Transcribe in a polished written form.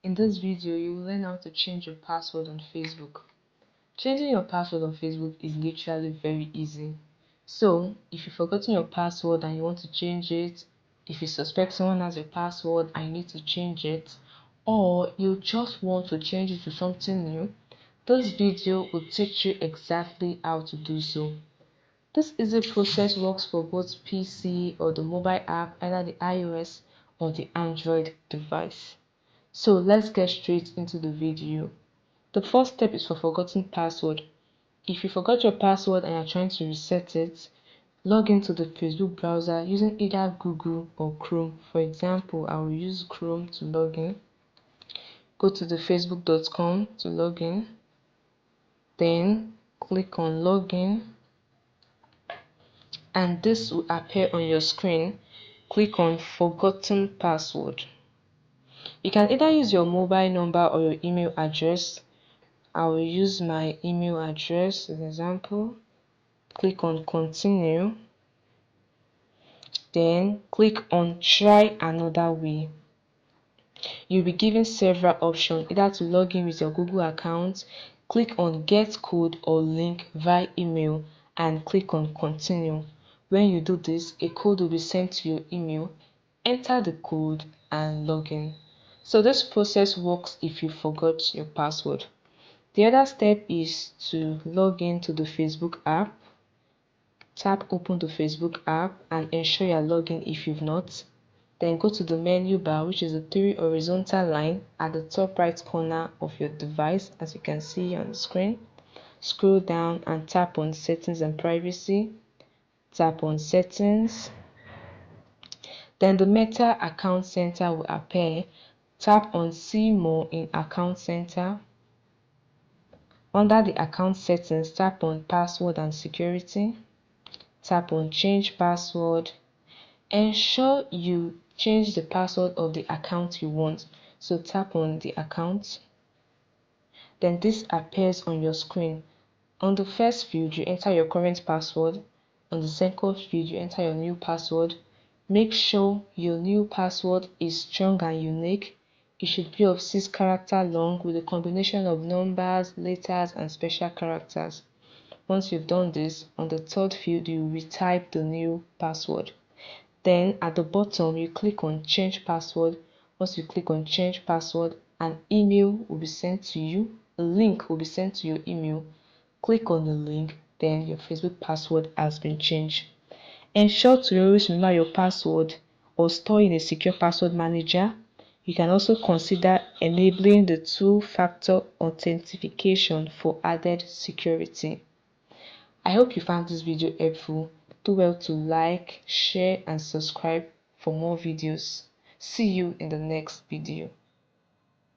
In this video, you will learn how to change your password on Facebook. Changing your password on Facebook is literally very easy. So, if you've forgotten your password and you want to change it, if you suspect someone has your password and you need to change it, or you just want to change it to something new, this video will teach you exactly how to do so. This easy process works for both PC or the mobile app, either the iOS or the Android device. So let's get straight into the video. The first step is for forgotten password. If you forgot your password and you're trying to reset it, log into the Facebook browser using either Google or Chrome. For example, I will use Chrome to log in. Go to the facebook.com to log in. Then click on login and this will appear on your screen. Click on forgotten password. You can either use your mobile number or your email address. I will use my email address as an example. Click on continue. Then click on try another way. You'll be given several options either to log in with your Google account. Click on get code or link via email and click on continue. When you do this, a code will be sent to your email. Enter the code and log in. So this process works if you forgot your password. The other step is to log into the Facebook app. Tap open the Facebook app and ensure you are logged in if you've not. Then go to the menu bar, which is the three horizontal line at the top right corner of your device, as you can see on the screen. Scroll down and tap on settings and privacy. Tap on settings. Then the Meta account center will appear. Tap on see more in account center. Under the account settings, tap on password and security. Tap on change password. Ensure you change the password of the account you want. So tap on the account. Then this appears on your screen. On the first field, you enter your current password. On the second field, you enter your new password. Make sure your new password is strong and unique. It should be of 6 characters long with a combination of numbers, letters, and special characters. Once you've done this, on the third field, you retype the new password. Then at the bottom, you click on change password. Once you click on change password, an email will be sent to you. A link will be sent to your email. Click on the link, then your Facebook password has been changed. Ensure to always remember your password or store in a secure password manager. You can also consider enabling the two-factor authentication for added security. I hope you found this video helpful. Do well to like, share and subscribe for more videos. See you in the next video.